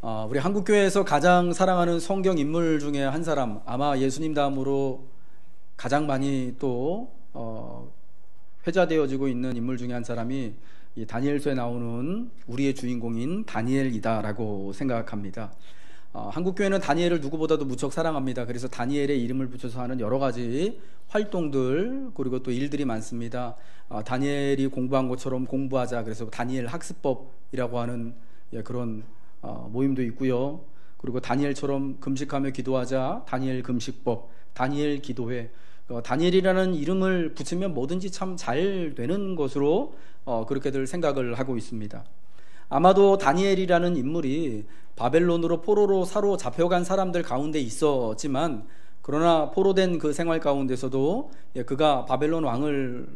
우리 한국교회에서 가장 사랑하는 성경 인물 중에 한 사람, 아마 예수님 다음으로 가장 많이 또 회자되어지고 있는 인물 중에 한 사람이 이 다니엘서에 나오는 우리의 주인공인 다니엘이다라고 생각합니다. 한국교회는 다니엘을 누구보다도 무척 사랑합니다. 그래서 다니엘의 이름을 붙여서 하는 여러 가지 활동들, 그리고 또 일들이 많습니다. 다니엘이 공부한 것처럼 공부하자, 그래서 다니엘 학습법이라고 하는 그런 모임도 있고요. 그리고 다니엘처럼 금식하며 기도하자, 다니엘 금식법, 다니엘 기도회. 다니엘이라는 이름을 붙이면 뭐든지 참 잘 되는 것으로 그렇게들 생각을 하고 있습니다. 아마도 다니엘이라는 인물이 바벨론으로 포로로 사로잡혀간 사람들 가운데 있었지만, 그러나 포로된 그 생활 가운데서도 그가 바벨론 왕을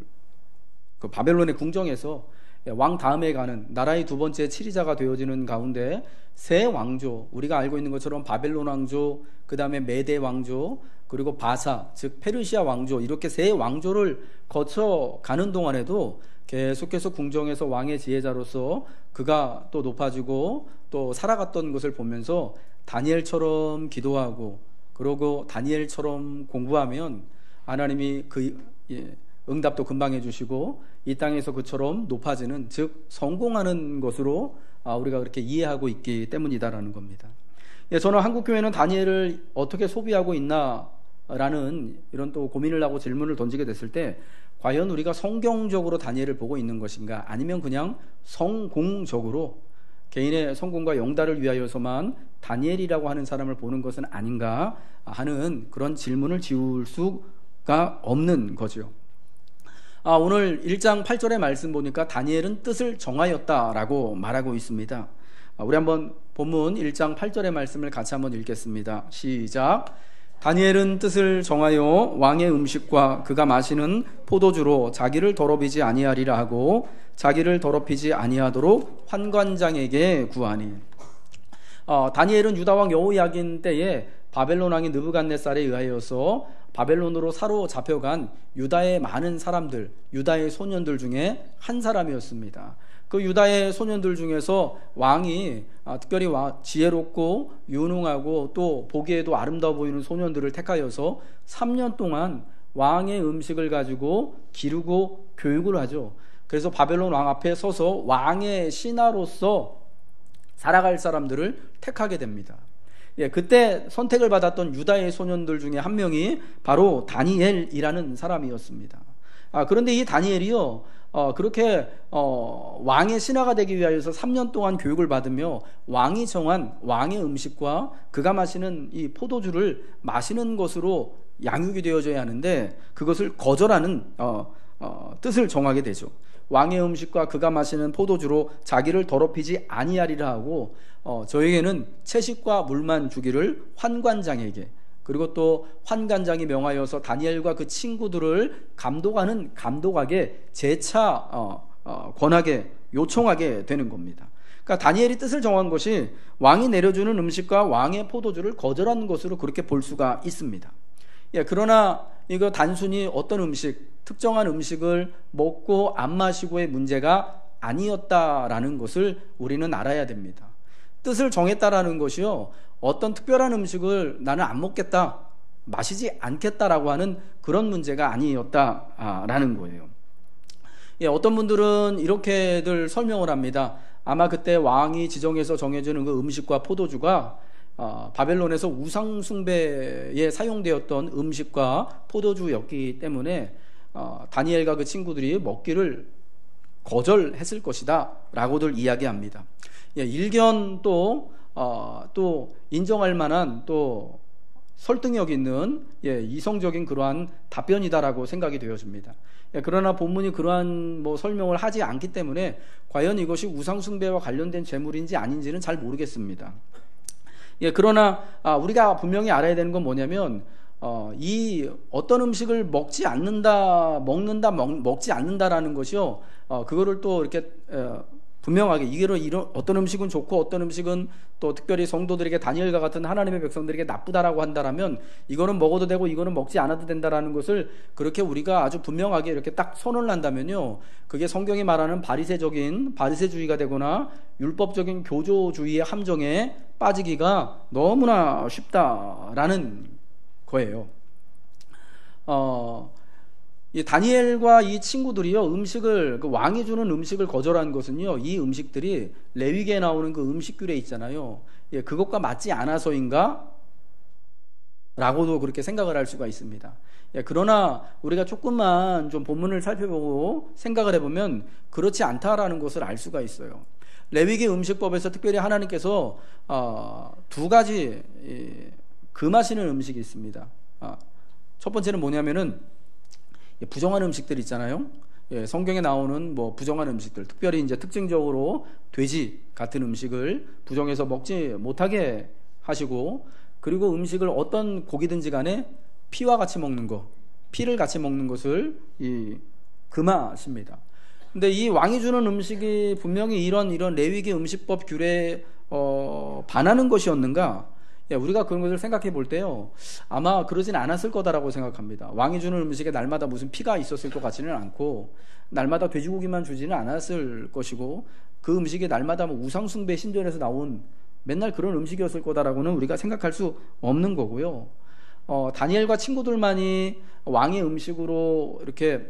바벨론의 궁정에서 왕 다음에 가는 나라의 두 번째 치리자가 되어지는 가운데 세 왕조, 우리가 알고 있는 것처럼 바벨론 왕조, 그 다음에 메대 왕조, 그리고 바사, 즉 페르시아 왕조, 이렇게 세 왕조를 거쳐 가는 동안에도 계속해서 궁정에서 왕의 지혜자로서 그가 또 높아지고 또 살아갔던 것을 보면서 다니엘처럼 기도하고, 그러고 다니엘처럼 공부하면 하나님이 그 응답도 금방 해주시고 이 땅에서 그처럼 높아지는, 즉 성공하는 것으로 우리가 그렇게 이해하고 있기 때문이다라는 겁니다. 저는 한국교회는 다니엘을 어떻게 소비하고 있나라는 이런 또 고민을 하고 질문을 던지게 됐을 때, 과연 우리가 성경적으로 다니엘을 보고 있는 것인가, 아니면 그냥 성공적으로 개인의 성공과 영달을 위하여서만 다니엘이라고 하는 사람을 보는 것은 아닌가 하는 그런 질문을 지울 수가 없는 거죠. 오늘 1장 8절의 말씀 보니까 다니엘은 뜻을 정하였다라고 말하고 있습니다. 우리 한번 본문 1장 8절의 말씀을 같이 한번 읽겠습니다. 시작. 다니엘은 뜻을 정하여 왕의 음식과 그가 마시는 포도주로 자기를 더럽히지 아니하리라 하고 자기를 더럽히지 아니하도록 환관장에게 구하니. 다니엘은 유다왕 여호야긴 때에 바벨론 왕인 느부갓네살에 의하여서 바벨론으로 사로잡혀간 유다의 많은 사람들, 유다의 소년들 중에 한 사람이었습니다. 그 유다의 소년들 중에서 왕이 특별히 지혜롭고 유능하고 또 보기에도 아름다워 보이는 소년들을 택하여서 3년 동안 왕의 음식을 가지고 기르고 교육을 하죠. 그래서 바벨론 왕 앞에 서서 왕의 신하로서 살아갈 사람들을 택하게 됩니다. 그때 선택을 받았던 유다의 소년들 중에 한 명이 바로 다니엘이라는 사람이었습니다. 그런데 이 다니엘이요, 그렇게 왕의 신하가 되기 위하여서 3년 동안 교육을 받으며 왕이 정한 왕의 음식과 그가 마시는 이 포도주를 마시는 것으로 양육이 되어져야 하는데, 그것을 거절하는 뜻을 정하게 되죠. 왕의 음식과 그가 마시는 포도주로 자기를 더럽히지 아니하리라 하고 저에게는 채식과 물만 주기를 환관장에게, 그리고 또 환관장이 명하여서 다니엘과 그 친구들을 감독하는 감독에게 재차 권하게 요청하게 되는 겁니다. 그러니까 다니엘이 뜻을 정한 것이 왕이 내려주는 음식과 왕의 포도주를 거절한 것으로 그렇게 볼 수가 있습니다. 그러나 이거 단순히 어떤 음식, 특정한 음식을 먹고 안 마시고의 문제가 아니었다라는 것을 우리는 알아야 됩니다. 뜻을 정했다라는 것이요, 어떤 특별한 음식을 나는 안 먹겠다, 마시지 않겠다라고 하는 그런 문제가 아니었다라는 거예요. 어떤 분들은 이렇게들 설명을 합니다. 아마 그때 왕이 지정해서 정해주는 그 음식과 포도주가 바벨론에서 우상 숭배에 사용되었던 음식과 포도주였기 때문에 다니엘과 그 친구들이 먹기를 거절했을 것이다 라고들 이야기합니다. 일견 또 인정할 만한 또 설득력 있는 이성적인 그러한 답변이다라고 생각이 되어집니다. 그러나 본문이 그러한 설명을 하지 않기 때문에 과연 이것이 우상숭배와 관련된 재물인지 아닌지는 잘 모르겠습니다. 그러나 우리가 분명히 알아야 되는 건 뭐냐면, 이 어떤 음식을 먹지 않는다라는 것이요, 그거를 또 이렇게 분명하게 이런 어떤 음식은 좋고 어떤 음식은 또 특별히 성도들에게 다니엘과 같은 하나님의 백성들에게 나쁘다라고 한다라면 이거는 먹어도 되고 이거는 먹지 않아도 된다라는 것을 그렇게 우리가 아주 분명하게 이렇게 딱 선언을 한다면요, 그게 성경이 말하는 바리새주의가 되거나 율법적인 교조주의의 함정에 빠지기가 너무나 쉽다라는 거예요. 이 다니엘과 이 친구들이요, 음식을, 그 왕이 주는 음식을 거절한 것은요, 이 음식들이 레위기에 나오는 그 음식규례 있잖아요. 예, 그것과 맞지 않아서인가? 라고도 그렇게 생각을 할 수가 있습니다. 예, 그러나 우리가 조금만 좀 본문을 살펴보고 생각을 해보면 그렇지 않다라는 것을 알 수가 있어요. 레위기 음식법에서 특별히 하나님께서 두 가지 금하시는 음식이 있습니다. 첫 번째는 뭐냐면은 부정한 음식들 있잖아요. 예, 성경에 나오는 뭐 부정한 음식들, 특별히 이제 특징적으로 돼지 같은 음식을 부정해서 먹지 못하게 하시고, 그리고 음식을 어떤 고기든지 간에 피와 같이 먹는 거, 피를 같이 먹는 것을 금하십니다. 근데 이 왕이 주는 음식이 분명히 이런 레위기 음식법 규례에 반하는 것이었는가? 예, 우리가 그런 것을 생각해 볼 때요, 아마 그러진 않았을 거다라고 생각합니다. 왕이 주는 음식에 날마다 무슨 피가 있었을 것 같지는 않고, 날마다 돼지고기만 주지는 않았을 것이고, 그 음식이 날마다 뭐 우상숭배 신전에서 나온 맨날 그런 음식이었을 거다라고는 우리가 생각할 수 없는 거고요. 다니엘과 친구들만이 왕의 음식으로 이렇게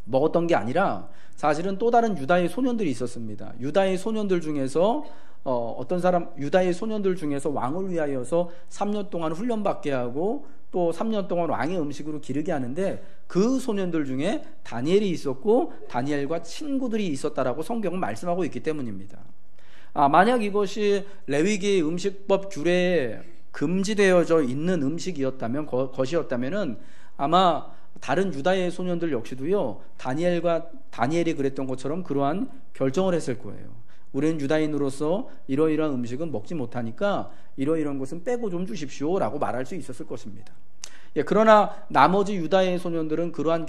먹었던 게 아니라 사실은 또 다른 유다의 소년들이 있었습니다. 유다의 소년들 중에서 유다의 소년들 중에서 왕을 위하여서 3년 동안 훈련받게 하고 또 3년 동안 왕의 음식으로 기르게 하는데, 그 소년들 중에 다니엘이 있었고 다니엘과 친구들이 있었다라고 성경은 말씀하고 있기 때문입니다. 만약 이것이 레위기 음식법 규례에 금지되어져 있는 음식이었다면, 것이었다면은 아마 다른 유다의 소년들 역시도요, 다니엘이 그랬던 것처럼 그러한 결정을 했을 거예요. 우리는 유다인으로서 이러이러한 음식은 먹지 못하니까 이러이러한 것은 빼고 좀 주십시오 라고 말할 수 있었을 것입니다. 예, 그러나 나머지 유다의 소년들은 그러한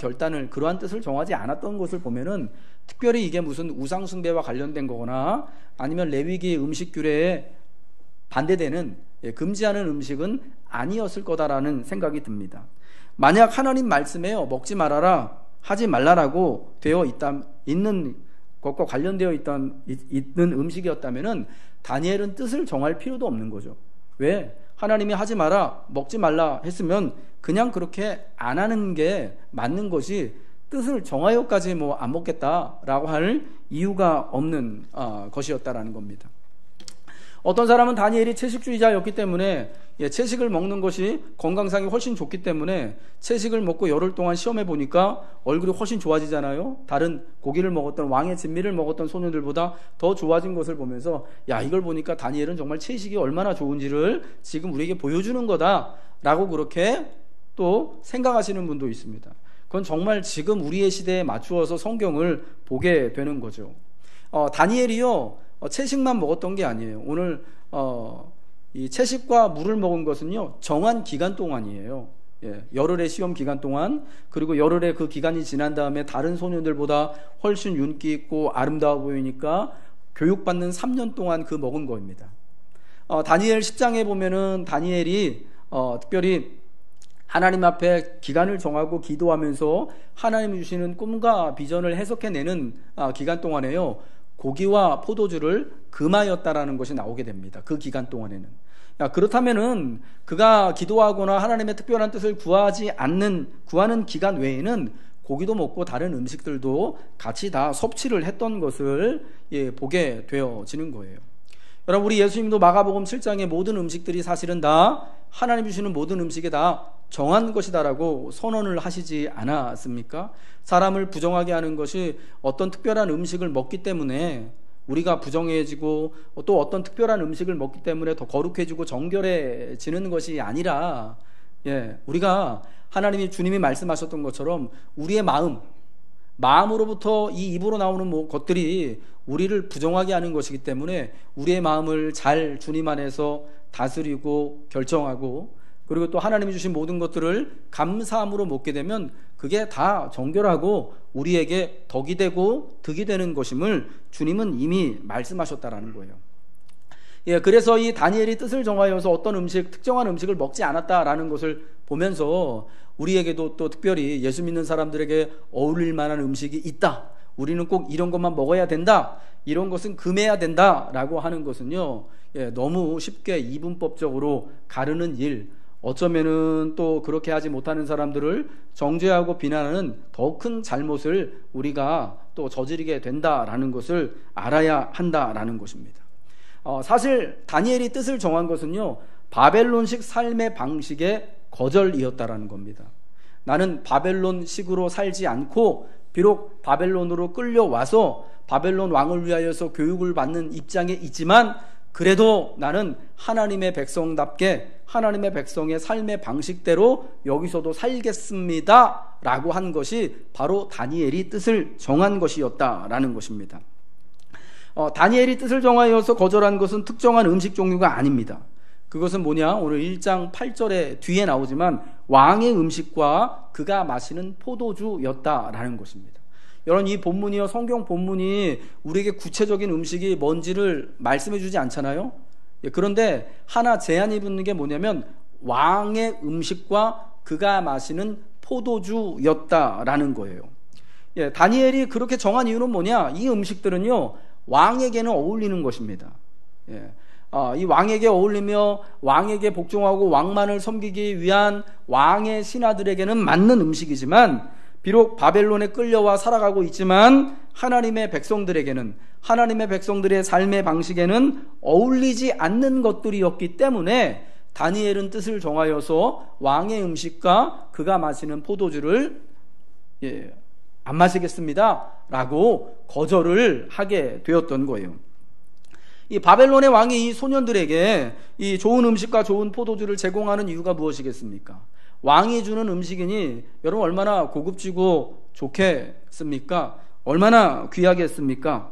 뜻을 정하지 않았던 것을 보면은, 특별히 이게 무슨 우상숭배와 관련된 거거나 아니면 레위기 음식 규례에 반대되는, 금지하는 음식은 아니었을 거다라는 생각이 듭니다. 만약 하나님 말씀에요, 먹지 말아라, 하지 말라라고 되어 있는 것과 관련되어 있는 음식이었다면은 다니엘은 뜻을 정할 필요도 없는 거죠. 왜? 하나님이 하지 마라, 먹지 말라 했으면 그냥 그렇게 안 하는 게 맞는 것이, 뜻을 정하여까지 뭐 안 먹겠다라고 할 이유가 없는 것이었다라는 겁니다. 어떤 사람은 다니엘이 채식주의자였기 때문에, 채식을 먹는 것이 건강상이 훨씬 좋기 때문에 채식을 먹고 열흘 동안 시험해 보니까 얼굴이 훨씬 좋아지잖아요. 다른 고기를 먹었던, 왕의 진미를 먹었던 소년들보다 더 좋아진 것을 보면서, 야, 이걸 보니까 다니엘은 정말 채식이 얼마나 좋은지를 지금 우리에게 보여주는 거다라고 그렇게 또 생각하시는 분도 있습니다. 그건 정말 지금 우리의 시대에 맞추어서 성경을 보게 되는 거죠. 다니엘이요, 채식만 먹었던 게 아니에요. 오늘 이 채식과 물을 먹은 것은요, 정한 기간 동안이에요. 예, 열흘의 시험 기간 동안, 그리고 열흘의 그 기간이 지난 다음에 다른 소년들보다 훨씬 윤기 있고 아름다워 보이니까 교육받는 3년 동안 그 먹은 거입니다. 다니엘 10장에 보면은 다니엘이 특별히 하나님 앞에 기간을 정하고 기도하면서 하나님이 주시는 꿈과 비전을 해석해내는 기간 동안에요, 고기와 포도주를 금하였다라는 것이 나오게 됩니다. 그 기간 동안에는. 그렇다면은 그가 기도하거나 하나님의 특별한 뜻을 구하는 기간 외에는 고기도 먹고 다른 음식들도 같이 다 섭취를 했던 것을 보게 되어지는 거예요. 여러분, 우리 예수님도 마가복음 7장의 모든 음식들이 사실은 다 하나님 주시는 모든 음식이 다 정한 것이다라고 선언을 하시지 않았습니까? 사람을 부정하게 하는 것이 어떤 특별한 음식을 먹기 때문에 우리가 부정해지고, 또 어떤 특별한 음식을 먹기 때문에 더 거룩해지고 정결해지는 것이 아니라, 우리가 주님이 말씀하셨던 것처럼 우리의 마음으로부터 이 입으로 나오는 것들이 우리를 부정하게 하는 것이기 때문에 우리의 마음을 잘 주님 안에서 다스리고 결정하고, 그리고 또 하나님이 주신 모든 것들을 감사함으로 먹게 되면 그게 다 정결하고 우리에게 덕이 되고 득이 되는 것임을 주님은 이미 말씀하셨다라는 거예요. 그래서 이 다니엘이 뜻을 정하여서 특정한 음식을 먹지 않았다라는 것을 보면서 우리에게도 또 특별히 예수 믿는 사람들에게 어울릴 만한 음식이 있다, 우리는 꼭 이런 것만 먹어야 된다, 이런 것은 금해야 된다라고 하는 것은요, 너무 쉽게 이분법적으로 가르는 일, 어쩌면은 또 그렇게 하지 못하는 사람들을 정죄하고 비난하는 더 큰 잘못을 우리가 또 저지르게 된다라는 것을 알아야 한다라는 것입니다. 사실 다니엘이 뜻을 정한 것은요, 바벨론식 삶의 방식의 거절이었다라는 겁니다. 나는 바벨론식으로 살지 않고 비록 바벨론으로 끌려와서 바벨론 왕을 위하여서 교육을 받는 입장에 있지만 그래도 나는 하나님의 백성답게 하나님의 백성의 삶의 방식대로 여기서도 살겠습니다 라고 한 것이 바로 다니엘이 뜻을 정한 것이었다라는 것입니다. 다니엘이 뜻을 정하여서 거절한 것은 특정한 음식 종류가 아닙니다. 그것은 뭐냐? 오늘 1장 8절에 뒤에 나오지만 왕의 음식과 그가 마시는 포도주였다라는 것입니다. 여러분, 이 본문이요, 성경 본문이 우리에게 구체적인 음식이 뭔지를 말씀해 주지 않잖아요. 그런데 하나 제한이 붙는 게 뭐냐면 왕의 음식과 그가 마시는 포도주였다라는 거예요. 다니엘이 그렇게 정한 이유는 뭐냐? 이 음식들은요, 왕에게는 어울리는 것입니다. 이 왕에게 어울리며 왕에게 복종하고 왕만을 섬기기 위한 왕의 신하들에게는 맞는 음식이지만 비록 바벨론에 끌려와 살아가고 있지만 하나님의 백성들에게는, 하나님의 백성들의 삶의 방식에는 어울리지 않는 것들이었기 때문에 다니엘은 뜻을 정하여서 왕의 음식과 그가 마시는 포도주를 안 마시겠습니다 라고 거절을 하게 되었던 거예요. 이 바벨론의 왕이 이 소년들에게 이 좋은 음식과 좋은 포도주를 제공하는 이유가 무엇이겠습니까? 왕이 주는 음식이니 여러분 얼마나 고급지고 좋겠습니까? 얼마나 귀하겠습니까?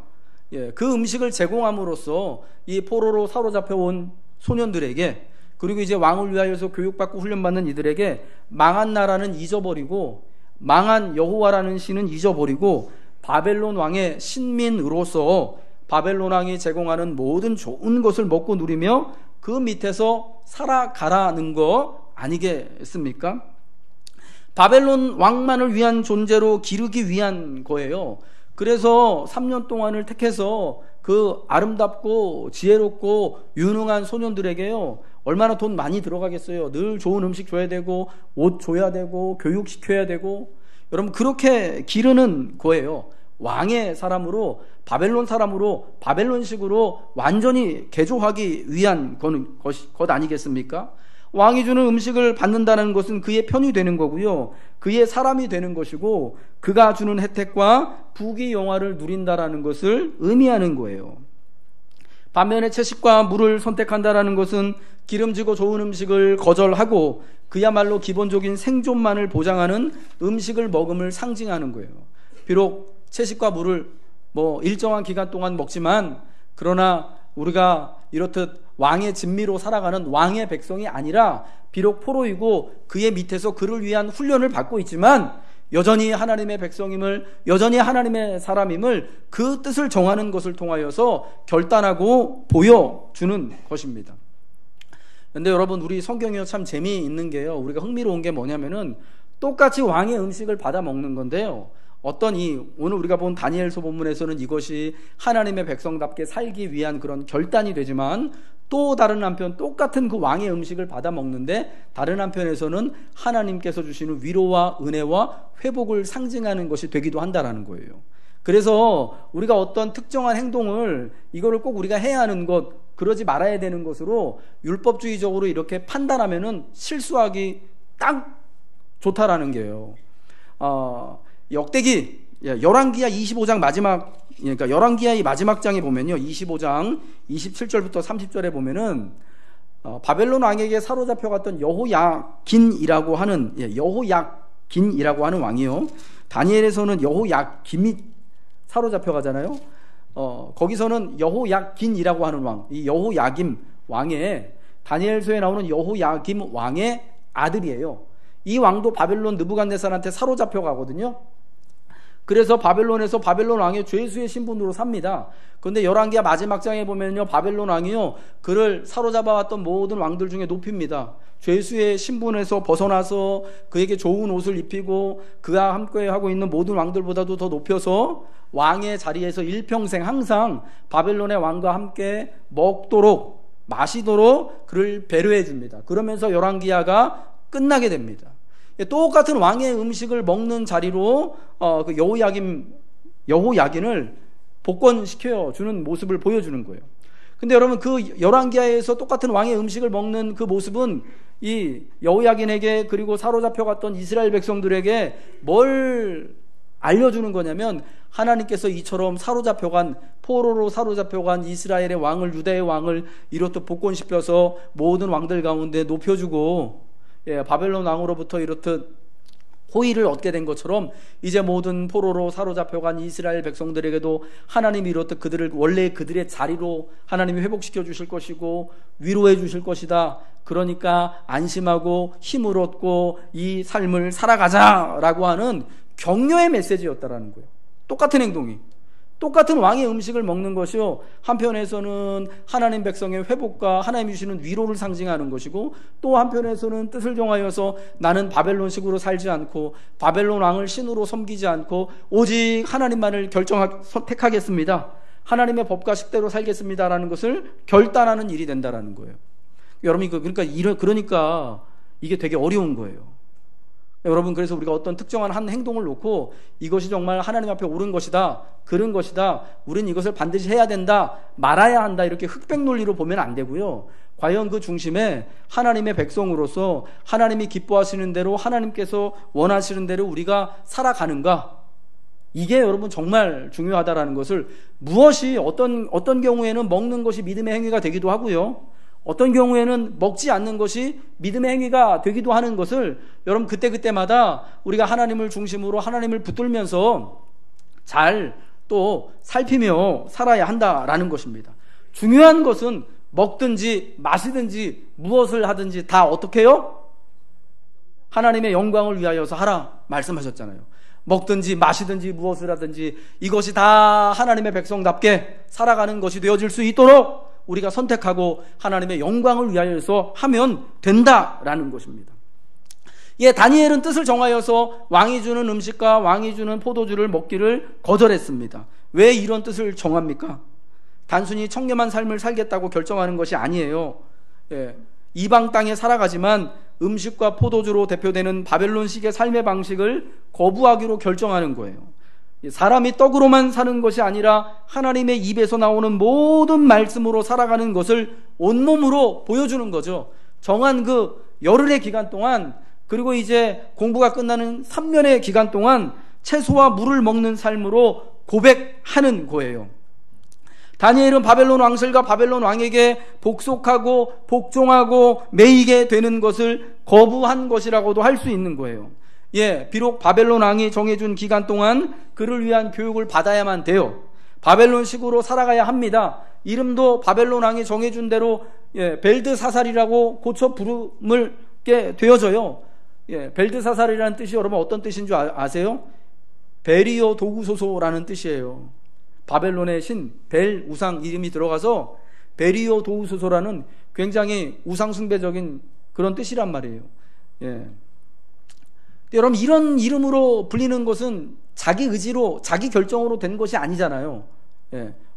그 음식을 제공함으로써 이 포로로 사로잡혀온 소년들에게, 그리고 이제 왕을 위하여서 교육받고 훈련받는 이들에게 망한 나라는 잊어버리고 망한 여호와라는 신은 잊어버리고 바벨론 왕의 신민으로서 바벨론 왕이 제공하는 모든 좋은 것을 먹고 누리며 그 밑에서 살아가라는 거 아니겠습니까? 바벨론 왕만을 위한 존재로 기르기 위한 거예요. 그래서 3년 동안을 택해서 그 아름답고 지혜롭고 유능한 소년들에게요, 얼마나 돈 많이 들어가겠어요. 늘 좋은 음식 줘야 되고 옷 줘야 되고 교육시켜야 되고, 여러분 그렇게 기르는 거예요. 왕의 사람으로, 바벨론 사람으로, 바벨론식으로 완전히 개조하기 위한 것 아니겠습니까? 왕이 주는 음식을 받는다는 것은 그의 편이 되는 거고요, 그의 사람이 되는 것이고, 그가 주는 혜택과 부귀 영화를 누린다라는 것을 의미하는 거예요. 반면에 채식과 물을 선택한다라는 것은 기름지고 좋은 음식을 거절하고 그야말로 기본적인 생존만을 보장하는 음식을 먹음을 상징하는 거예요. 비록 채식과 물을 일정한 기간 동안 먹지만, 그러나 우리가 이렇듯 왕의 진미로 살아가는 왕의 백성이 아니라 비록 포로이고 그의 밑에서 그를 위한 훈련을 받고 있지만 여전히 하나님의 백성임을, 여전히 하나님의 사람임을 그 뜻을 정하는 것을 통하여서 결단하고 보여주는 것입니다. 그런데 여러분, 우리 성경이 참 재미있는 게요, 우리가 흥미로운 게 뭐냐면은 똑같이 왕의 음식을 받아 먹는 건데요, 오늘 우리가 본 다니엘서 본문에서는 이것이 하나님의 백성답게 살기 위한 그런 결단이 되지만, 또 다른 한편 똑같은 그 왕의 음식을 받아 먹는데 다른 한편에서는 하나님께서 주시는 위로와 은혜와 회복을 상징하는 것이 되기도 한다라는 거예요. 그래서 우리가 어떤 특정한 행동을, 이거를 꼭 우리가 해야 하는 것, 그러지 말아야 되는 것으로 율법주의적으로 이렇게 판단하면은 실수하기 딱 좋다라는 게요. 역대기 열왕기하 25장 마지막, 그러니까 열왕기하의 마지막 장에 보면요, 25장 27절부터 30절에 보면은 바벨론 왕에게 사로잡혀갔던 여호야긴이라고 하는 여호야긴이라고 하는 왕이요, 다니엘에서는 여호야김이 사로잡혀가잖아요. 거기서는 여호야긴이라고 하는 왕, 이 여호야김 왕의, 다니엘서에 나오는 여호야김 왕의 아들이에요. 이 왕도 바벨론 느부갓네살한테 사로잡혀가거든요. 그래서 바벨론에서 바벨론 왕의 죄수의 신분으로 삽니다. 그런데 열왕기하 마지막 장에 보면요, 바벨론 왕이요, 그를 사로잡아왔던 모든 왕들 중에 높입니다. 죄수의 신분에서 벗어나서 그에게 좋은 옷을 입히고 그와 함께 하고 있는 모든 왕들보다도 더 높여서 왕의 자리에서 일평생 항상 바벨론의 왕과 함께 먹도록 마시도록 그를 배려해 줍니다. 그러면서 열왕기야가 끝나게 됩니다. 똑같은 왕의 음식을 먹는 자리로 그 여호야긴을 복권시켜 주는 모습을 보여주는 거예요. 근데 여러분, 그 열왕기야에서 똑같은 왕의 음식을 먹는 그 모습은 이 여호야긴에게, 그리고 사로잡혀갔던 이스라엘 백성들에게 뭘 알려주는 거냐면, 하나님께서 이처럼 포로로 사로잡혀간 이스라엘의 왕을, 유다의 왕을 이렇듯 복권시켜서 모든 왕들 가운데 높여주고, 바벨론 왕으로부터 이렇듯 호의를 얻게 된 것처럼, 이제 모든 포로로 사로잡혀간 이스라엘 백성들에게도 하나님이 이렇듯 원래 그들의 자리로 하나님이 회복시켜 주실 것이고 위로해 주실 것이다. 그러니까 안심하고 힘을 얻고 이 삶을 살아가자라고 하는 격려의 메시지였다라는 거예요. 똑같은 행동이, 똑같은 왕의 음식을 먹는 것이요, 한편에서는 하나님 백성의 회복과 하나님이 주시는 위로를 상징하는 것이고, 또 한편에서는 뜻을 정하여서 나는 바벨론식으로 살지 않고 바벨론 왕을 신으로 섬기지 않고 오직 하나님만을 선택하겠습니다, 하나님의 법과 식대로 살겠습니다라는 것을 결단하는 일이 된다라는 거예요. 여러분, 그러니까 이게 되게 어려운 거예요. 여러분, 그래서 우리가 어떤 특정한 한 행동을 놓고 이것이 정말 하나님 앞에 옳은 것이다, 그른 것이다, 우린 이것을 반드시 해야 된다, 말아야 한다, 이렇게 흑백 논리로 보면 안 되고요. 과연 그 중심에 하나님의 백성으로서 하나님이 기뻐하시는 대로, 하나님께서 원하시는 대로 우리가 살아가는가, 이게 여러분 정말 중요하다라는 것을, 무엇이 어떤 경우에는 먹는 것이 믿음의 행위가 되기도 하고요, 어떤 경우에는 먹지 않는 것이 믿음의 행위가 되기도 하는 것을 여러분 그때마다 우리가 하나님을 중심으로 하나님을 붙들면서 잘 또 살피며 살아야 한다라는 것입니다. 중요한 것은 먹든지 마시든지 무엇을 하든지 다 어떻게 해요? 하나님의 영광을 위하여서 하라 말씀하셨잖아요. 먹든지 마시든지 무엇을 하든지 이것이 다 하나님의 백성답게 살아가는 것이 되어질 수 있도록 우리가 선택하고 하나님의 영광을 위하여서 하면 된다라는 것입니다. 다니엘은 뜻을 정하여서 왕이 주는 음식과 왕이 주는 포도주를 먹기를 거절했습니다. 왜 이런 뜻을 정합니까? 단순히 청렴한 삶을 살겠다고 결정하는 것이 아니에요. 이방 땅에 살아가지만 음식과 포도주로 대표되는 바벨론식의 삶의 방식을 거부하기로 결정하는 거예요. 사람이 떡으로만 사는 것이 아니라 하나님의 입에서 나오는 모든 말씀으로 살아가는 것을 온몸으로 보여주는 거죠. 정한 그 열흘의 기간 동안, 그리고 이제 공부가 끝나는 3년의 기간 동안 채소와 물을 먹는 삶으로 고백하는 거예요. 다니엘은 바벨론 왕실과 바벨론 왕에게 복속하고 복종하고 매이게 되는 것을 거부한 것이라고도 할 수 있는 거예요. 비록 바벨론 왕이 정해준 기간 동안 그를 위한 교육을 받아야만 돼요. 바벨론식으로 살아가야 합니다. 이름도 바벨론 왕이 정해준 대로 벨드사살이라고 고쳐 부름을 게 되어져요. 벨드사살이라는 뜻이 여러분 어떤 뜻인 줄 아세요? 베리오 도우소소라는 뜻이에요. 바벨론의 신 벨 우상 이름이 들어가서 베리오 도우소소라는 굉장히 우상숭배적인 그런 뜻이란 말이에요. 여러분, 이런 이름으로 불리는 것은 자기 의지로 자기 결정으로 된 것이 아니잖아요.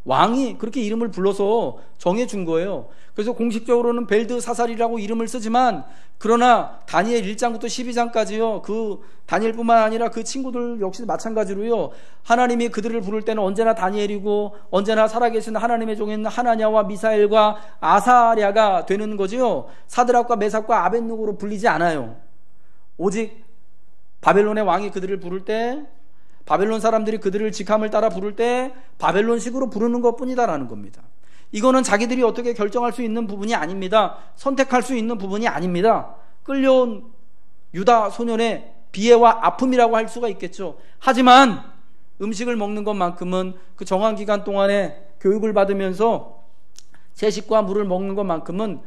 왕이 그렇게 이름을 불러서 정해준 거예요. 그래서 공식적으로는 벨드사살이라고 이름을 쓰지만, 그러나 다니엘 1장부터 12장까지요, 그 다니엘뿐만 아니라 그 친구들 역시 마찬가지로요, 하나님이 그들을 부를 때는 언제나 다니엘이고 언제나 살아계신 하나님의 종인 하나냐와 미사엘과 아사랴가 되는 거지요. 사드락과 메삭과 아벳느고로 불리지 않아요. 오직 바벨론의 왕이 그들을 부를 때, 바벨론 사람들이 그들을 직함을 따라 부를 때 바벨론식으로 부르는 것뿐이다라는 겁니다. 이거는 자기들이 어떻게 결정할 수 있는 부분이 아닙니다. 선택할 수 있는 부분이 아닙니다. 끌려온 유다 소년의 비애와 아픔이라고 할 수가 있겠죠. 하지만 음식을 먹는 것만큼은 그 정한 기간 동안에 교육을 받으면서 채식과 물을 먹는 것만큼은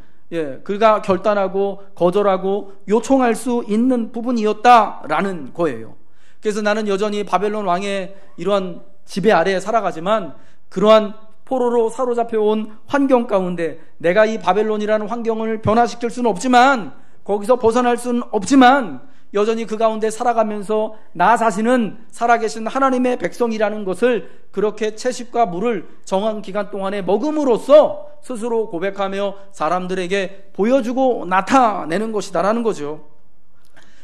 그가 결단하고 거절하고 요청할 수 있는 부분이었다라는 거예요. 그래서 나는 여전히 바벨론 왕의 이러한 지배 아래에 살아가지만, 그러한 포로로 사로잡혀온 환경 가운데 내가 이 바벨론이라는 환경을 변화시킬 수는 없지만, 거기서 벗어날 수는 없지만, 여전히 그 가운데 살아가면서 나 자신은 살아계신 하나님의 백성이라는 것을 그렇게 채식과 물을 정한 기간 동안에 먹음으로써 스스로 고백하며 사람들에게 보여주고 나타내는 것이다라는 거죠.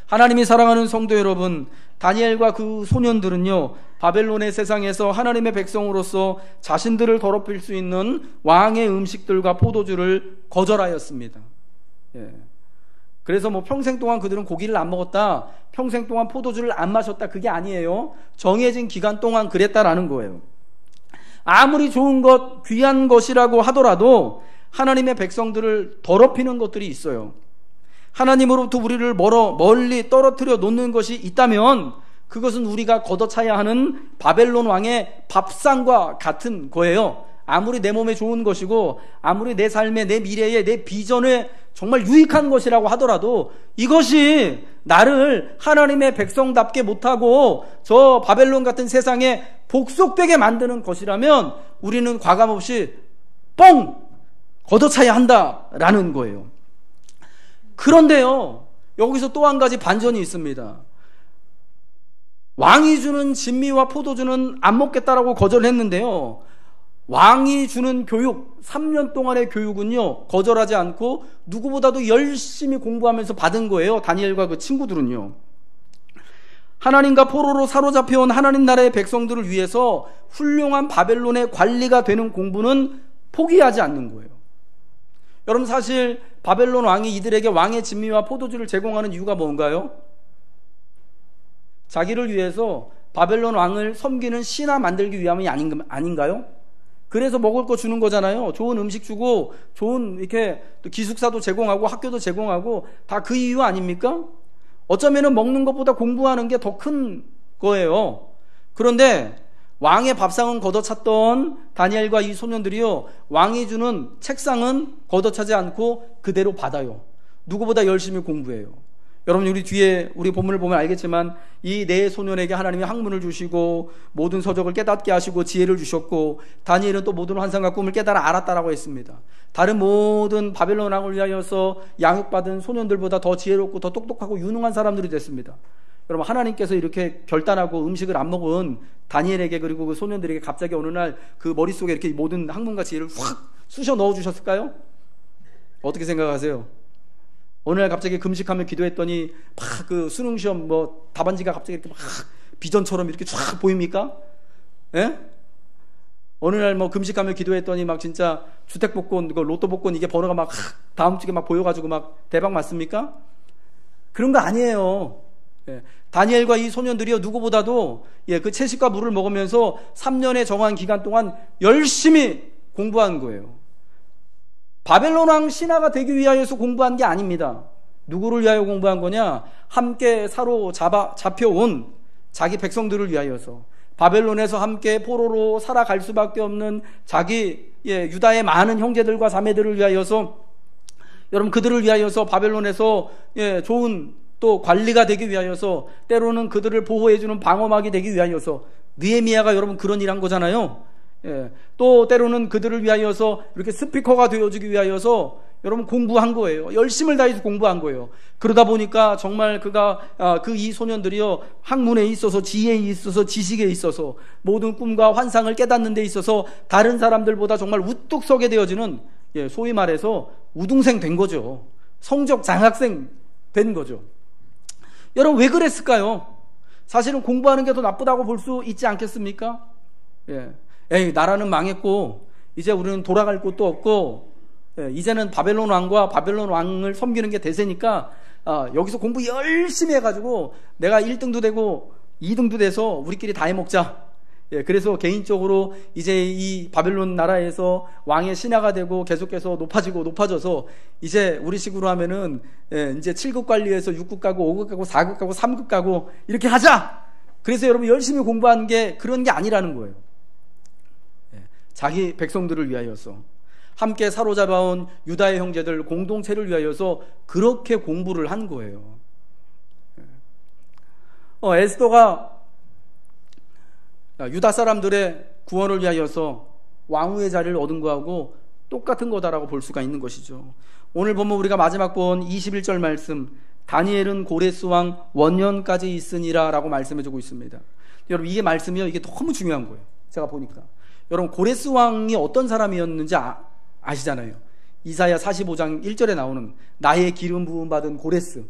하나님이 사랑하는 성도 여러분, 다니엘과 그 소년들은요, 바벨론의 세상에서 하나님의 백성으로서 자신들을 더럽힐 수 있는 왕의 음식들과 포도주를 거절하였습니다. 예. 그래서 뭐 평생 동안 그들은 고기를 안 먹었다, 평생 동안 포도주를 안 마셨다, 그게 아니에요. 정해진 기간 동안 그랬다라는 거예요. 아무리 좋은 것, 귀한 것이라고 하더라도 하나님의 백성들을 더럽히는 것들이 있어요. 하나님으로부터 우리를 멀리 떨어뜨려 놓는 것이 있다면 그것은 우리가 걷어차야 하는 바벨론 왕의 밥상과 같은 거예요. 아무리 내 몸에 좋은 것이고 아무리 내 삶에, 내 미래에, 내 비전에 정말 유익한 것이라고 하더라도 이것이 나를 하나님의 백성답게 못하고 저 바벨론 같은 세상에 복속되게 만드는 것이라면 우리는 과감없이 뻥! 걷어차야 한다라는 거예요. 그런데요, 여기서 또 한 가지 반전이 있습니다. 왕이 주는 진미와 포도주는 안 먹겠다라고 거절했는데요, 왕이 주는 교육, 3년 동안의 교육은요, 거절하지 않고 누구보다도 열심히 공부하면서 받은 거예요. 다니엘과 그 친구들은요. 하나님과 포로로 사로잡혀온 하나님 나라의 백성들을 위해서 훌륭한 바벨론의 관리가 되는 공부는 포기하지 않는 거예요. 여러분, 사실 바벨론 왕이 이들에게 왕의 진미와 포도주를 제공하는 이유가 뭔가요? 자기를 위해서 바벨론 왕을 섬기는 신하 만들기 위함이 아닌가요? 그래서 먹을 거 주는 거잖아요. 좋은 음식 주고 좋은 이렇게 또 기숙사도 제공하고 학교도 제공하고 다 그 이유 아닙니까? 어쩌면은 먹는 것보다 공부하는 게 더 큰 거예요. 그런데 왕의 밥상은 걷어찼던 다니엘과 이 소년들이요, 왕이 주는 책상은 걷어차지 않고 그대로 받아요. 누구보다 열심히 공부해요. 여러분, 우리 뒤에 우리 본문을 보면 알겠지만 이 네 소년에게 하나님이 학문을 주시고 모든 서적을 깨닫게 하시고 지혜를 주셨고, 다니엘은 또 모든 환상과 꿈을 깨달아 알았다라고 했습니다. 다른 모든 바벨론 왕을 위하여서 양육받은 소년들보다 더 지혜롭고 더 똑똑하고 유능한 사람들이 됐습니다. 여러분, 하나님께서 이렇게 결단하고 음식을 안 먹은 다니엘에게, 그리고 그 소년들에게 갑자기 어느 날 그 머릿속에 이렇게 모든 학문과 지혜를 확 쑤셔 넣어 주셨을까요? 어떻게 생각하세요? 어느 날 갑자기 금식하며 기도했더니 막 그 수능시험 뭐 답안지가 갑자기 이렇게 막 비전처럼 이렇게 쫙 보입니까? 예? 어느 날 뭐 금식하며 기도했더니 막 진짜 주택복권, 로또 복권 이게 번호가 막 다음 주에 막 보여가지고 막 대박 맞습니까? 그런 거 아니에요. 예. 다니엘과 이 소년들이요, 누구보다도 그 채식과 물을 먹으면서 3년의 정한 기간 동안 열심히 공부한 거예요. 바벨론 왕 신하가 되기 위하여서 공부한 게 아닙니다. 누구를 위하여 공부한 거냐? 함께 잡혀온 자기 백성들을 위하여서, 바벨론에서 함께 포로로 살아갈 수밖에 없는 자기 유다의 많은 형제들과 자매들을 위하여서, 여러분, 그들을 위하여서 바벨론에서 좋은 또 관리가 되기 위하여서, 때로는 그들을 보호해주는 방어막이 되기 위하여서, 느헤미야가 여러분 그런 일 한 거잖아요. 또 때로는 그들을 위하여서 이렇게 스피커가 되어주기 위하여서 여러분 공부한 거예요. 열심을 다해서 공부한 거예요. 그러다 보니까 정말 그 이 소년들이요, 학문에 있어서, 지혜에 있어서, 지식에 있어서, 모든 꿈과 환상을 깨닫는 데 있어서 다른 사람들보다 정말 우뚝 서게 되어지는, 소위 말해서 우등생 된 거죠. 성적 장학생 된 거죠. 여러분, 왜 그랬을까요? 사실은 공부하는 게 더 나쁘다고 볼 수 있지 않겠습니까? 에이, 나라는 망했고 이제 우리는 돌아갈 곳도 없고, 이제는 바벨론 왕과 바벨론 왕을 섬기는 게 대세니까 여기서 공부 열심히 해가지고 내가 1등도 되고 2등도 돼서 우리끼리 다 해먹자. 그래서 개인적으로 이제 이 바벨론 나라에서 왕의 신하가 되고 계속해서 높아져서 이제 우리식으로 하면은 이제 7급 관리에서 6급 가고 5급 가고 4급 가고 3급 가고 이렇게 하자. 그래서 여러분 열심히 공부한 게 그런 게 아니라는 거예요. 자기 백성들을 위하여서, 함께 사로잡아온 유다의 형제들 공동체를 위하여서 그렇게 공부를 한 거예요. 에스더가 유다 사람들의 구원을 위하여서 왕후의 자리를 얻은 거하고 똑같은 거다라고 볼 수가 있는 것이죠. 오늘 보면 우리가 마지막 본 21절 말씀, 다니엘은 고레스 왕 원년까지 있으니라 라고 말씀해주고 있습니다. 여러분, 이게 말씀이요, 이게 너무 중요한 거예요. 제가 보니까 여러분, 고레스 왕이 어떤 사람이었는지 아시잖아요. 이사야 45장 1절에 나오는 나의 기름 부음 받은 고레스,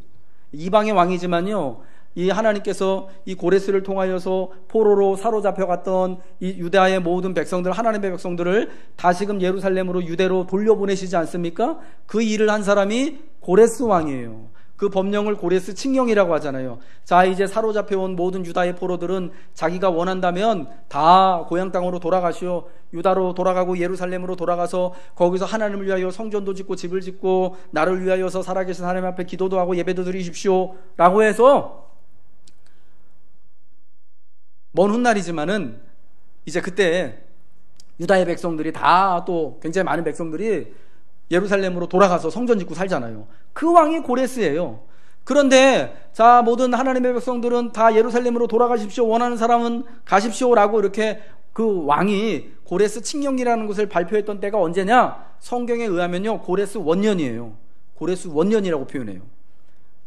이방의 왕이지만요, 이 하나님께서 이 고레스를 통하여서 포로로 사로잡혀갔던 이 유다의 모든 백성들, 하나님의 백성들을 다시금 예루살렘으로 유대로 돌려보내시지 않습니까? 그 일을 한 사람이 고레스 왕이에요. 그 법령을 고레스 칙령이라고 하잖아요. 자, 이제 사로잡혀온 모든 유다의 포로들은 자기가 원한다면 다 고향 땅으로 돌아가시오. 유다로 돌아가고 예루살렘으로 돌아가서 거기서 하나님을 위하여 성전도 짓고 집을 짓고 나를 위하여서 살아계신 하나님 앞에 기도도 하고 예배도 드리십시오 라고 해서, 먼 훗날이지만은 이제 그때 유다의 백성들이 다, 또 굉장히 많은 백성들이 예루살렘으로 돌아가서 성전 짓고 살잖아요. 그 왕이 고레스예요. 그런데 자, 모든 하나님의 백성들은 다 예루살렘으로 돌아가십시오, 원하는 사람은 가십시오 라고 이렇게 그 왕이 고레스 칙령이라는 것을 발표했던 때가 언제냐? 성경에 의하면요, 고레스 원년이에요. 고레스 원년이라고 표현해요.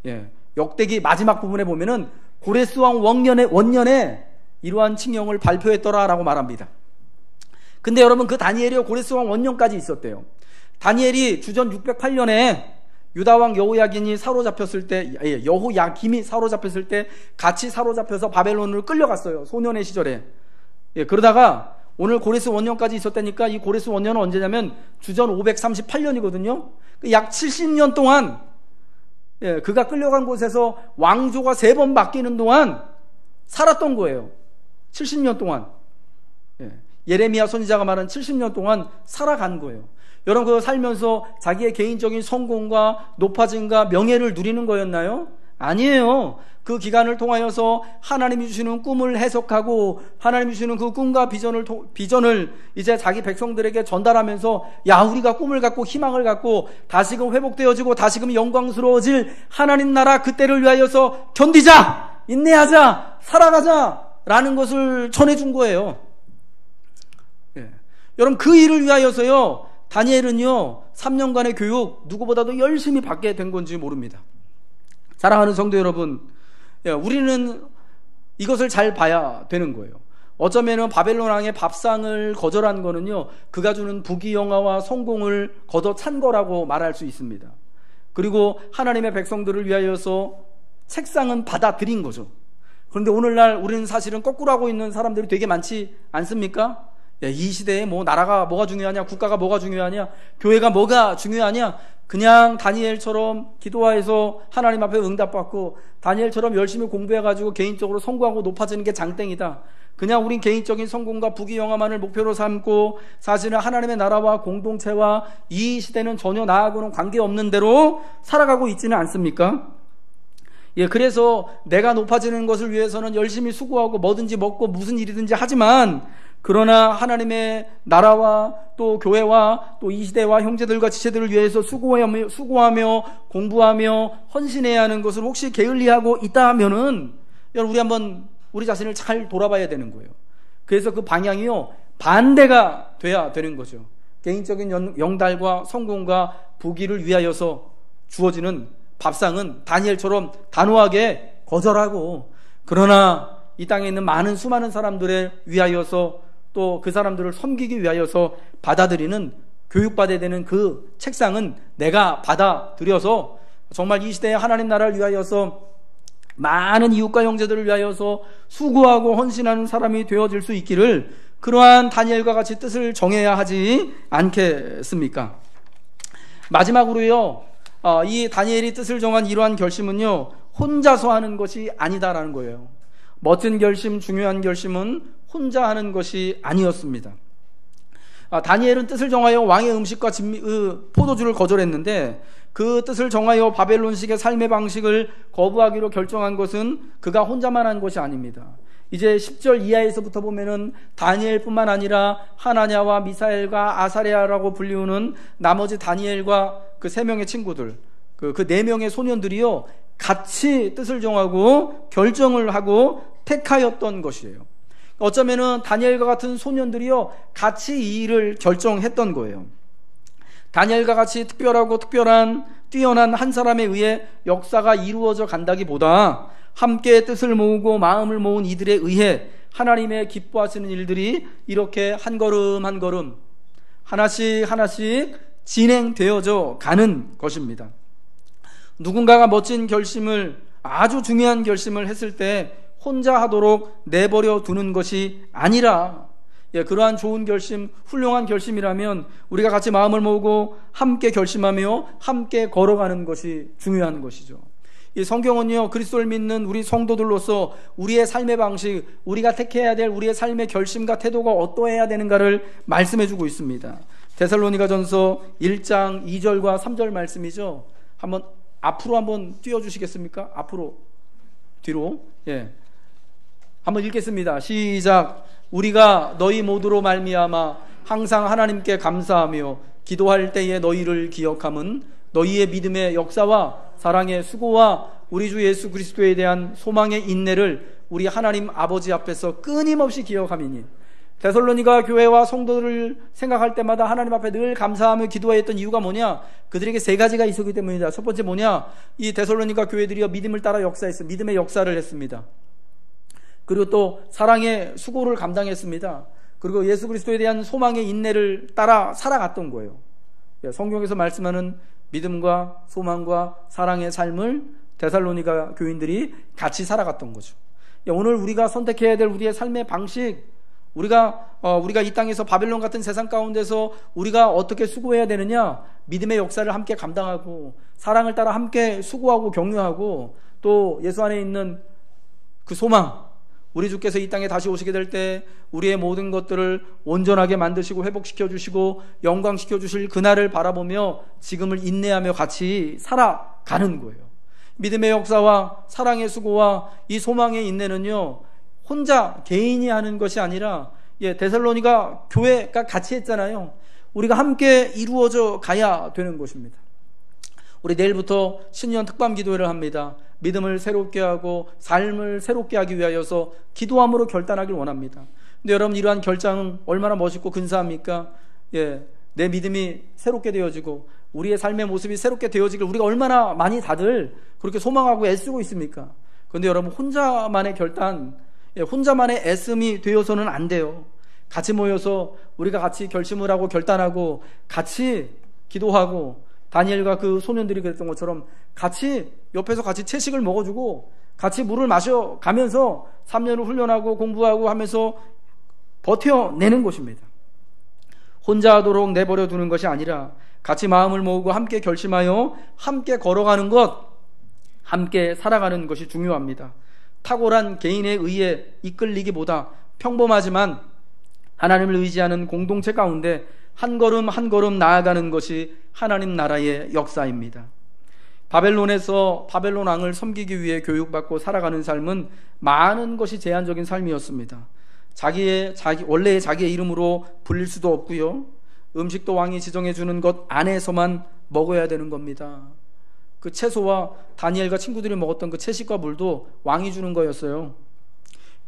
예, 역대기 마지막 부분에 보면은 고레스 왕 원년에 이러한 칙령을 발표했더라 라고 말합니다. 근데 여러분, 그 다니엘이 고레스 왕 원년까지 있었대요. 다니엘이 주전 608년에 유다왕 여호야김이 사로잡혔을 때, 여호야김이 사로잡혔을 때 같이 사로잡혀서 바벨론으로 끌려갔어요. 소년의 시절에. 그러다가 오늘 고레스 원년까지 있었다니까, 이 고레스 원년은 언제냐면 주전 538년이거든요. 약 70년 동안, 그가 끌려간 곳에서 왕조가 3번 바뀌는 동안 살았던 거예요. 70년 동안. 예레미야 선지자가 말한 70년 동안 살아간 거예요. 여러분, 그 살면서 자기의 개인적인 성공과 높아짐과 명예를 누리는 거였나요? 아니에요. 그 기간을 통하여서 하나님이 주시는 꿈을 해석하고 하나님이 주시는 그 꿈과 비전을 이제 자기 백성들에게 전달하면서, 야, 우리가 꿈을 갖고 희망을 갖고 다시금 회복되어지고 다시금 영광스러워질 하나님 나라, 그때를 위하여서 견디자, 인내하자, 살아가자 라는 것을 전해준 거예요. 여러분, 그 일을 위하여서요, 다니엘은요 3년간의 교육 누구보다도 열심히 받게 된 건지 모릅니다. 사랑하는 성도 여러분, 우리는 이것을 잘 봐야 되는 거예요. 어쩌면은 바벨론 왕의 밥상을 거절한 거는요, 그가 주는 부귀영화와 성공을 걷어찬 거라고 말할 수 있습니다. 그리고 하나님의 백성들을 위하여서 책상은 받아들인 거죠. 그런데 오늘날 우리는 사실은 거꾸로 하고 있는 사람들이 되게 많지 않습니까? 이 시대에 뭐 나라가 뭐가 중요하냐, 국가가 뭐가 중요하냐, 교회가 뭐가 중요하냐, 그냥 다니엘처럼 기도해서 하나님 앞에 응답받고 다니엘처럼 열심히 공부해가지고 개인적으로 성공하고 높아지는 게 장땡이다. 그냥 우린 개인적인 성공과 부귀영화만을 목표로 삼고 사실은 하나님의 나라와 공동체와 이 시대는 전혀 나하고는 관계없는 대로 살아가고 있지는 않습니까? 그래서 내가 높아지는 것을 위해서는 열심히 수고하고 뭐든지 먹고 무슨 일이든지 하지만, 그러나 하나님의 나라와 또 교회와 또 이 시대와 형제들과 지체들을 위해서 수고하며 공부하며 헌신해야 하는 것을 혹시 게을리하고 있다 하면은, 여러분, 우리 한번 우리 자신을 잘 돌아봐야 되는 거예요. 그래서 그 방향이요, 반대가 돼야 되는 거죠. 개인적인 영달과 성공과 부귀를 위하여서 주어지는 밥상은 다니엘처럼 단호하게 거절하고, 그러나 이 땅에 있는 수많은 사람들을 위하여서 또 그 사람들을 섬기기 위하여서 받아들이는, 교육받아야 되는 그 책상은 내가 받아들여서 정말 이 시대에 하나님 나라를 위하여서 많은 이웃과 형제들을 위하여서 수고하고 헌신하는 사람이 되어질 수 있기를, 그러한 다니엘과 같이 뜻을 정해야 하지 않겠습니까? 마지막으로요, 이 다니엘이 뜻을 정한 이러한 결심은요, 혼자서 하는 것이 아니다라는 거예요. 멋진 결심, 중요한 결심은 혼자 하는 것이 아니었습니다. 다니엘은 뜻을 정하여 왕의 음식과 포도주를 거절했는데, 그 뜻을 정하여 바벨론식의 삶의 방식을 거부하기로 결정한 것은 그가 혼자만 한 것이 아닙니다. 이제 10절 이하에서부터 보면은 다니엘뿐만 아니라 하나냐와 미사엘과 아사랴라고 불리우는 나머지 다니엘과 그 3명의 친구들, 그 4명의 소년들이요, 같이 뜻을 정하고 결정을 하고 택하였던 것이에요. 어쩌면은 다니엘과 같은 소년들이요, 같이 이 일을 결정했던 거예요. 다니엘과 같이 특별하고 특별한 뛰어난 한 사람에 의해 역사가 이루어져 간다기보다 함께 뜻을 모으고 마음을 모은 이들에 의해 하나님의 기뻐하시는 일들이 이렇게 한 걸음 한 걸음 하나씩 하나씩 진행되어져 가는 것입니다. 누군가가 멋진 결심을, 아주 중요한 결심을 했을 때 혼자 하도록 내버려 두는 것이 아니라, 그러한 좋은 결심, 훌륭한 결심이라면 우리가 같이 마음을 모으고 함께 결심하며 함께 걸어가는 것이 중요한 것이죠. 이 성경은요, 그리스도를 믿는 우리 성도들로서 우리의 삶의 방식, 우리가 택해야 될 우리의 삶의 결심과 태도가 어떠해야 되는가를 말씀해주고 있습니다. 데살로니가전서 1장 2절과 3절 말씀이죠. 한번 앞으로 한번 띄워주시겠습니까? 앞으로, 뒤로. 한번 읽겠습니다. 시작. 우리가 너희 모두로 말미암아 항상 하나님께 감사하며 기도할 때에 너희를 기억함은 너희의 믿음의 역사와 사랑의 수고와 우리 주 예수 그리스도에 대한 소망의 인내를 우리 하나님 아버지 앞에서 끊임없이 기억함이니. 데살로니가 교회와 성도들을 생각할 때마다 하나님 앞에 늘 감사하며 기도했던 이유가 뭐냐? 그들에게 세 가지가 있었기 때문이다. 첫 번째 뭐냐? 이 데살로니가 교회들이여 믿음을 따라 역사했습니다. 믿음의 역사를 했습니다. 그리고 또 사랑의 수고를 감당했습니다. 그리고 예수 그리스도에 대한 소망의 인내를 따라 살아갔던 거예요. 성경에서 말씀하는 믿음과 소망과 사랑의 삶을 데살로니가 교인들이 같이 살아갔던 거죠. 오늘 우리가 선택해야 될 우리의 삶의 방식, 우리가 이 땅에서 바벨론 같은 세상 가운데서 우리가 어떻게 수고해야 되느냐? 믿음의 역사를 함께 감당하고 사랑을 따라 함께 수고하고 격려하고 또 예수 안에 있는 그 소망, 우리 주께서 이 땅에 다시 오시게 될 때 우리의 모든 것들을 온전하게 만드시고 회복시켜 주시고 영광시켜 주실 그날을 바라보며 지금을 인내하며 같이 살아가는 거예요. 믿음의 역사와 사랑의 수고와 이 소망의 인내는요, 혼자 개인이 하는 것이 아니라 데살로니가 교회가 같이 했잖아요. 우리가 함께 이루어져 가야 되는 것입니다. 우리 내일부터 신년 특밤 기도회를 합니다. 믿음을 새롭게 하고 삶을 새롭게 하기 위하여서 기도함으로 결단하길 원합니다. 근데 여러분, 이러한 결단은 얼마나 멋있고 근사합니까? 내 믿음이 새롭게 되어지고 우리의 삶의 모습이 새롭게 되어지길 우리가 얼마나 많이 다들 그렇게 소망하고 애쓰고 있습니까? 그런데 여러분, 혼자만의 결단, 혼자만의 애씀이 되어서는 안 돼요. 같이 모여서 우리가 같이 결심을 하고 결단하고 같이 기도하고, 다니엘과 그 소년들이 그랬던 것처럼 같이 옆에서 같이 채식을 먹어주고 같이 물을 마셔가면서 3년을 훈련하고 공부하고 하면서 버텨내는 것입니다. 혼자 하도록 내버려 두는 것이 아니라 같이 마음을 모으고 함께 결심하여 함께 걸어가는 것, 함께 살아가는 것이 중요합니다. 탁월한 개인에 의해 이끌리기보다 평범하지만 하나님을 의지하는 공동체 가운데 한 걸음 한 걸음 나아가는 것이 하나님 나라의 역사입니다. 바벨론에서 바벨론 왕을 섬기기 위해 교육받고 살아가는 삶은 많은 것이 제한적인 삶이었습니다. 원래의 자기의 이름으로 불릴 수도 없고요. 음식도 왕이 지정해주는 것 안에서만 먹어야 되는 겁니다. 그 채소와 다니엘과 친구들이 먹었던 그 채식과 물도 왕이 주는 거였어요.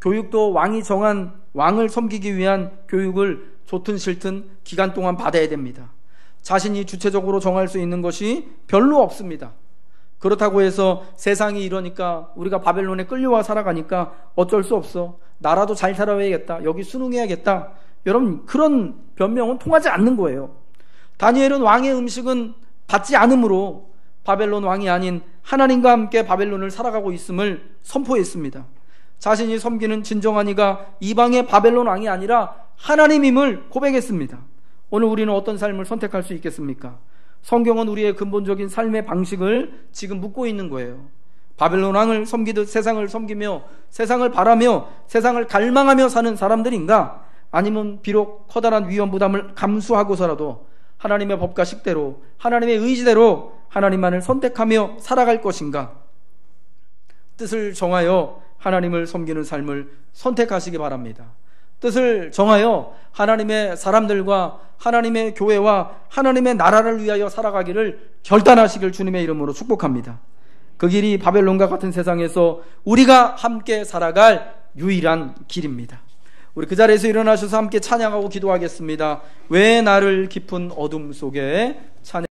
교육도 왕이 정한 왕을 섬기기 위한 교육을 좋든 싫든 기간 동안 받아야 됩니다. 자신이 주체적으로 정할 수 있는 것이 별로 없습니다. 그렇다고 해서 세상이 이러니까 우리가 바벨론에 끌려와 살아가니까 어쩔 수 없어, 나라도 잘 살아야겠다, 여기 순응해야겠다, 여러분, 그런 변명은 통하지 않는 거예요. 다니엘은 왕의 음식은 받지 않으므로 바벨론 왕이 아닌 하나님과 함께 바벨론을 살아가고 있음을 선포했습니다. 자신이 섬기는 진정한 이가 이방의 바벨론 왕이 아니라 하나님임을 고백했습니다. 오늘 우리는 어떤 삶을 선택할 수 있겠습니까? 성경은 우리의 근본적인 삶의 방식을 지금 묻고 있는 거예요. 바벨론 왕을 섬기듯 세상을 섬기며 세상을 바라며 세상을 갈망하며 사는 사람들인가? 아니면 비록 커다란 위험 부담을 감수하고서라도 하나님의 법과 식대로 하나님의 의지대로 하나님만을 선택하며 살아갈 것인가? 뜻을 정하여 하나님을 섬기는 삶을 선택하시기 바랍니다. 뜻을 정하여 하나님의 사람들과 하나님의 교회와 하나님의 나라를 위하여 살아가기를 결단하시길 주님의 이름으로 축복합니다. 그 길이 바벨론과 같은 세상에서 우리가 함께 살아갈 유일한 길입니다. 우리 그 자리에서 일어나셔서 함께 찬양하고 기도하겠습니다. 왜 나를 깊은 어둠 속에 찬양